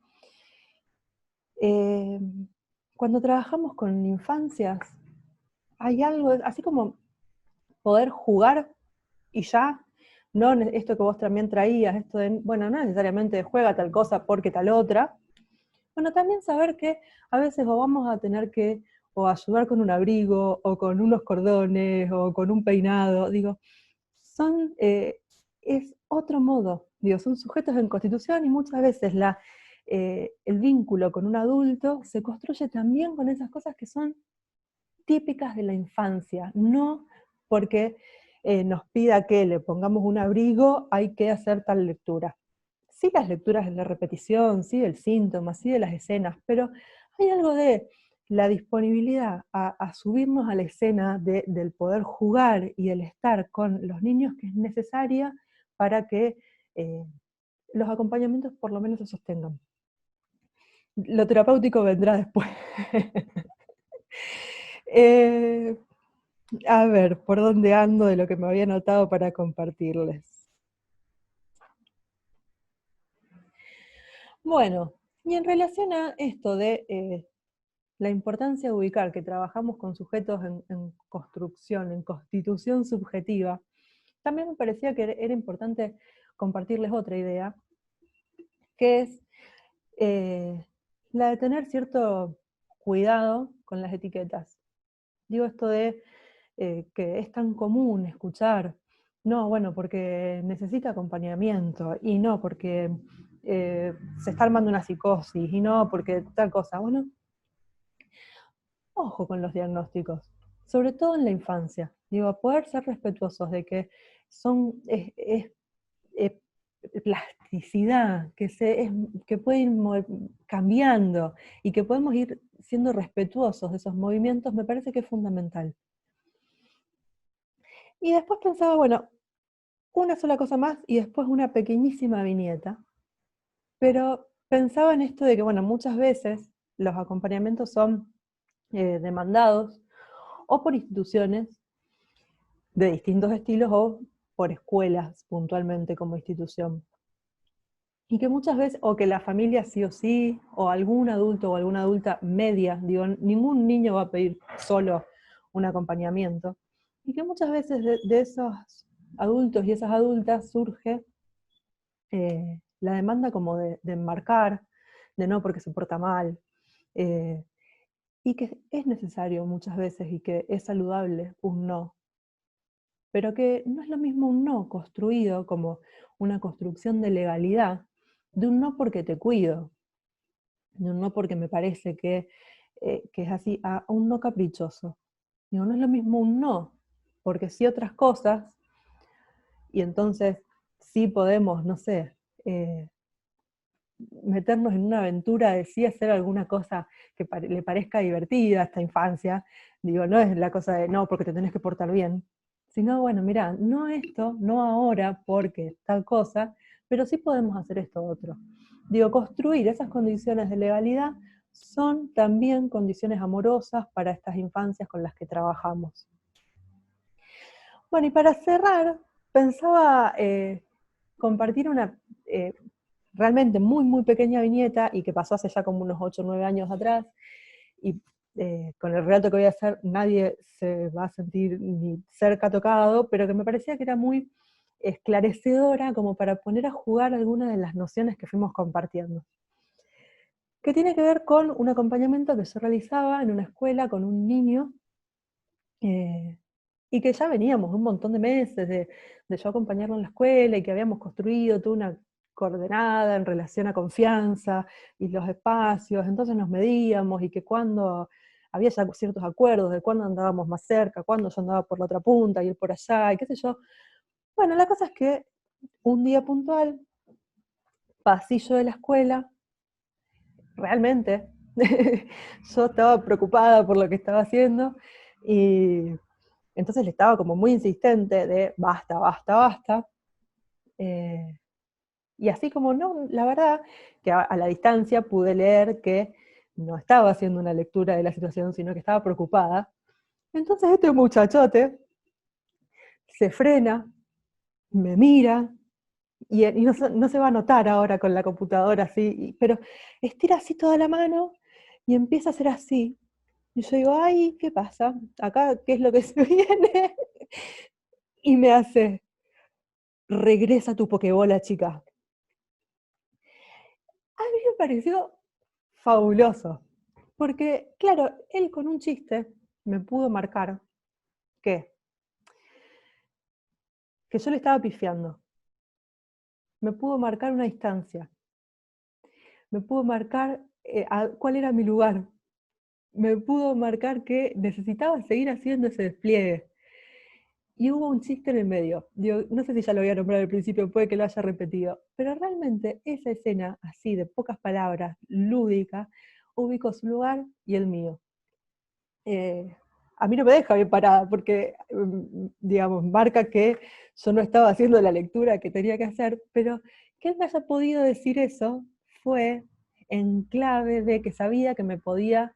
cuando trabajamos con infancias, hay algo, así como poder jugar y ya, no esto que vos también traías, esto de, bueno, no necesariamente juega tal cosa porque tal otra, bueno, también saber que a veces o vamos a tener que o ayudar con un abrigo, o con unos cordones, o con un peinado, digo, es otro modo, digo, son sujetos en constitución y muchas veces el vínculo con un adulto se construye también con esas cosas que son típicas de la infancia, no porque nos pida que le pongamos un abrigo, hay que hacer tal lectura. Sí las lecturas de la repetición, sí del síntoma, sí de las escenas, pero hay algo de la disponibilidad a subirnos a la escena del poder jugar y el estar con los niños que es necesaria para que los acompañamientos por lo menos se sostengan. Lo terapéutico vendrá después. A ver, ¿por dónde ando de lo que me había anotado para compartirles? Bueno, y en relación a esto de la importancia de ubicar que trabajamos con sujetos en construcción, en constitución subjetiva, también me parecía que era importante compartirles otra idea, que es la de tener cierto cuidado con las etiquetas. Digo esto de que es tan común escuchar, no, bueno, porque necesita acompañamiento, y no, porque se está armando una psicosis, y no, porque tal cosa. Bueno, ojo con los diagnósticos, sobre todo en la infancia. Digo, poder ser respetuosos de que es plasticidad, que puede ir cambiando y que podemos ir siendo respetuosos de esos movimientos, me parece que es fundamental. Y después pensaba, bueno, una sola cosa más y después una pequeñísima viñeta. Pero pensaba en esto de que, bueno, muchas veces los acompañamientos son demandados o por instituciones de distintos estilos o por escuelas puntualmente como institución. Y que muchas veces, o que la familia sí o sí, o algún adulto o alguna adulta media, digo, ningún niño va a pedir solo un acompañamiento, y que muchas veces de esos adultos y esas adultas surge la demanda como de enmarcar, de no porque se porta mal, eh, y que es necesario muchas veces y que es saludable un no, pero que no es lo mismo un no construido como una construcción de legalidad, de un no porque te cuido, de un no porque me parece que es así, a un no caprichoso. Digo, no es lo mismo un no, porque sí otras cosas, y entonces sí podemos, no sé, eh, meternos en una aventura de sí hacer alguna cosa que le parezca divertida a esta infancia. Digo, no es la cosa de no, porque te tenés que portar bien, sino, bueno, mira, no esto, no ahora, porque tal cosa, pero sí podemos hacer esto otro. Digo, construir esas condiciones de legalidad son también condiciones amorosas para estas infancias con las que trabajamos. Bueno, y para cerrar, pensaba compartir una realmente muy, muy pequeña viñeta y que pasó hace ya como unos 8 o 9 años atrás, y con el relato que voy a hacer nadie se va a sentir ni cerca tocado, pero que me parecía que era muy esclarecedora como para poner a jugar algunas de las nociones que fuimos compartiendo. Que tiene que ver con un acompañamiento que yo realizaba en una escuela con un niño, eh, y que ya veníamos un montón de meses de yo acompañarlo en la escuela y que habíamos construido toda una coordenada en relación a confianza y los espacios, entonces nos medíamos y que cuando había ya ciertos acuerdos de cuándo andábamos más cerca, cuándo yo andaba por la otra punta y él por allá, y qué sé yo. Bueno, la cosa es que un día puntual, pasillo de la escuela, realmente, yo estaba preocupada por lo que estaba haciendo y entonces le estaba como muy insistente de basta, basta, basta. Eh, y así como no, la verdad que a la distancia pude leer que no estaba haciendo una lectura de la situación, sino que estaba preocupada. Entonces este muchachote se frena, me mira, y no, no se va a notar ahora con la computadora así, pero estira así toda la mano y empieza a hacer así. Y yo digo, ay, ¿qué pasa? Acá, ¿qué es lo que se viene? Y me hace, regresa tu pokebola, chica. A mí me pareció fabuloso, porque, claro, él con un chiste me pudo marcar que, que yo le estaba pifiando, me pudo marcar una distancia, me pudo marcar cuál era mi lugar, me pudo marcar que necesitaba seguir haciendo ese despliegue. Y hubo un chiste en el medio. Digo, no sé si ya lo había nombrado al principio, puede que lo haya repetido, pero realmente esa escena, así de pocas palabras, lúdica, ubicó su lugar y el mío. Eh, a mí no me deja bien parada, porque, digamos, marca que yo no estaba haciendo la lectura que tenía que hacer, pero que él me haya podido decir eso fue en clave de que sabía que me podía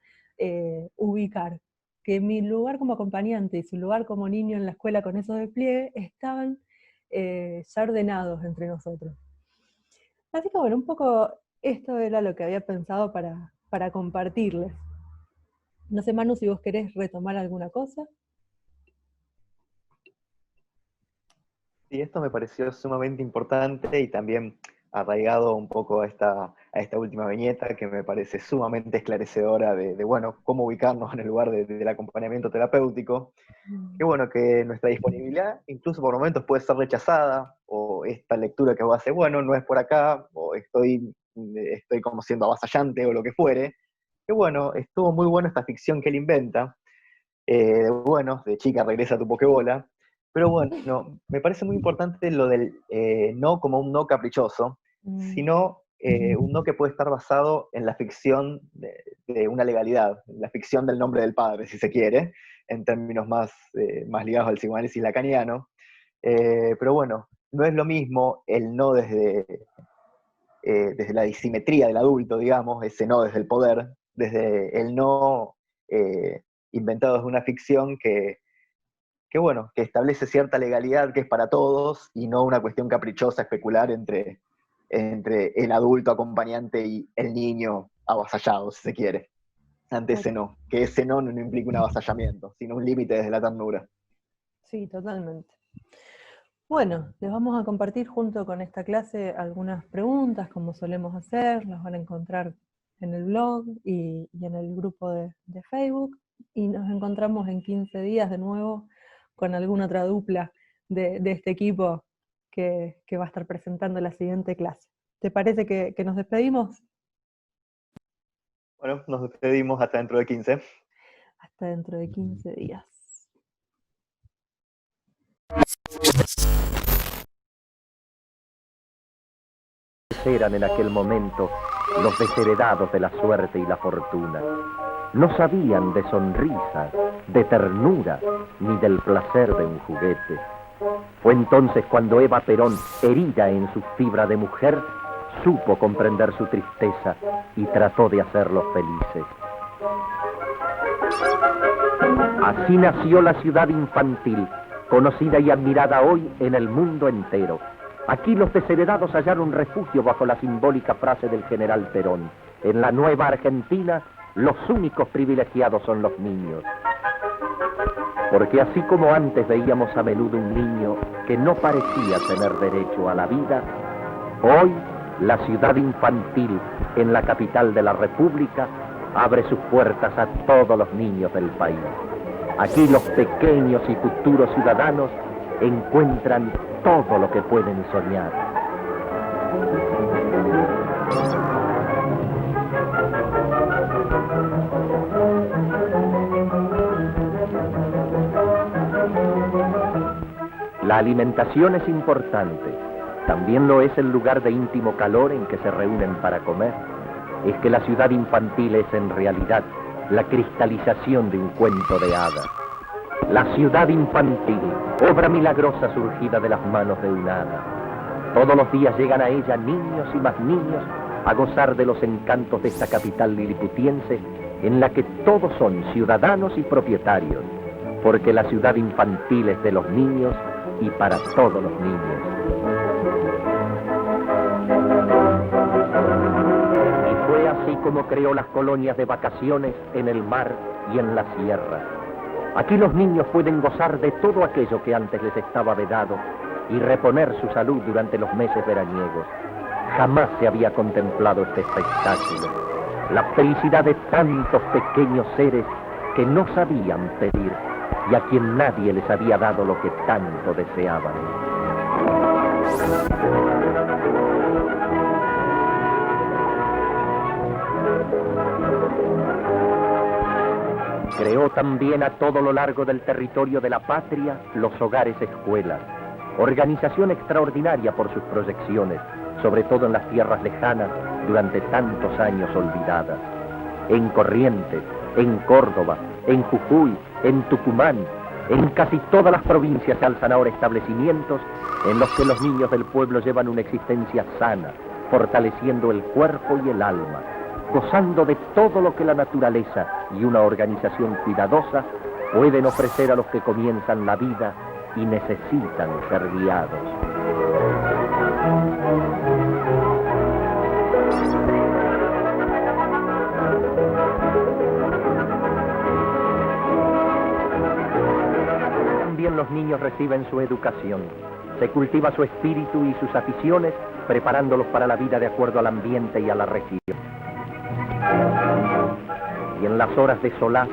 ubicar, que mi lugar como acompañante y su lugar como niño en la escuela con esos despliegues estaban ya ordenados entre nosotros. Así que bueno, un poco esto era lo que había pensado para compartirles. No sé, Manu, si vos querés retomar alguna cosa. Y esto me pareció sumamente importante y también arraigado un poco a esta última viñeta que me parece sumamente esclarecedora bueno, cómo ubicarnos en el lugar del acompañamiento terapéutico. Que bueno, que nuestra disponibilidad incluso por momentos puede ser rechazada, o esta lectura que vos haces, bueno, no es por acá, o estoy como siendo avasallante o lo que fuere. Que bueno, estuvo muy bueno esta ficción que él inventa, bueno, de chica regresa a tu pokebola, pero bueno, no, me parece muy importante lo del no como un no caprichoso, sino un no que puede estar basado en la ficción de una legalidad, la ficción del nombre del padre, si se quiere, en términos más ligados al psicoanálisis lacaniano. Pero bueno, no es lo mismo el no desde la disimetría del adulto, digamos, ese no desde el poder, desde el no inventado desde una ficción bueno, que establece cierta legalidad que es para todos y no una cuestión caprichosa, especular entre el adulto acompañante y el niño avasallado, si se quiere. Ante ese no, que ese no implica un avasallamiento, sino un límite desde la ternura. Sí, totalmente. Bueno, les vamos a compartir junto con esta clase algunas preguntas, como solemos hacer, las van a encontrar en el blog y en el grupo de Facebook, y nos encontramos en 15 días de nuevo con alguna otra dupla de este equipo que va a estar presentando la siguiente clase. ¿Te parece que nos despedimos? Bueno, nos despedimos hasta dentro de 15. Hasta dentro de 15 días. Eran en aquel momento los desheredados de la suerte y la fortuna. No sabían de sonrisa, de ternura, ni del placer de un juguete. Fue entonces cuando Eva Perón, herida en su fibra de mujer, supo comprender su tristeza y trató de hacerlos felices. Así nació la ciudad infantil, conocida y admirada hoy en el mundo entero. Aquí los desheredados hallaron refugio bajo la simbólica frase del general Perón: en la nueva Argentina, los únicos privilegiados son los niños. Porque así como antes veíamos a menudo un niño que no parecía tener derecho a la vida, hoy la ciudad infantil en la capital de la República abre sus puertas a todos los niños del país. Aquí los pequeños y futuros ciudadanos encuentran todo lo que pueden soñar. La alimentación es importante, también lo es el lugar de íntimo calor en que se reúnen para comer. Es que la ciudad infantil es en realidad la cristalización de un cuento de hadas. La ciudad infantil, obra milagrosa surgida de las manos de un hada. Todos los días llegan a ella niños y más niños a gozar de los encantos de esta capital liliputiense en la que todos son ciudadanos y propietarios, porque la ciudad infantil es de los niños y para todos los niños. Y fue así como creó las colonias de vacaciones en el mar y en la sierra. Aquí los niños pueden gozar de todo aquello que antes les estaba vedado y reponer su salud durante los meses veraniegos. Jamás se había contemplado este espectáculo. La felicidad de tantos pequeños seres que no sabían pedir y a quien nadie les había dado lo que tanto deseaban. Creó también a todo lo largo del territorio de la patria los hogares escuelas, organización extraordinaria por sus proyecciones, sobre todo en las tierras lejanas, durante tantos años olvidadas. En Corrientes, en Córdoba, en Jujuy, en Tucumán, en casi todas las provincias se alzan ahora establecimientos en los que los niños del pueblo llevan una existencia sana, fortaleciendo el cuerpo y el alma, gozando de todo lo que la naturaleza y una organización cuidadosa pueden ofrecer a los que comienzan la vida y necesitan ser guiados. También los niños reciben su educación. Se cultiva su espíritu y sus aficiones, preparándolos para la vida de acuerdo al ambiente y a la región. Y en las horas de solaz,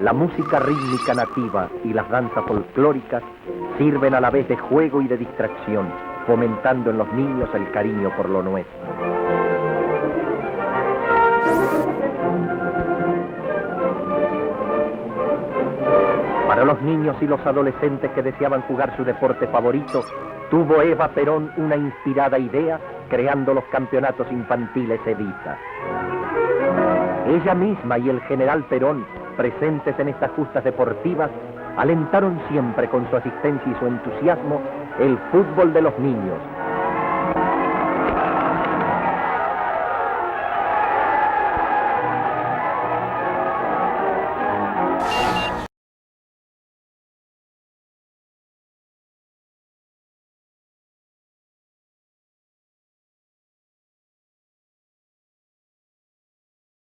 la música rítmica nativa y las danzas folclóricas sirven a la vez de juego y de distracción, fomentando en los niños el cariño por lo nuestro. Para los niños y los adolescentes que deseaban jugar su deporte favorito, tuvo Eva Perón una inspirada idea creando los campeonatos infantiles Evita. Ella misma y el general Perón, presentes en estas justas deportivas, alentaron siempre con su asistencia y su entusiasmo el fútbol de los niños,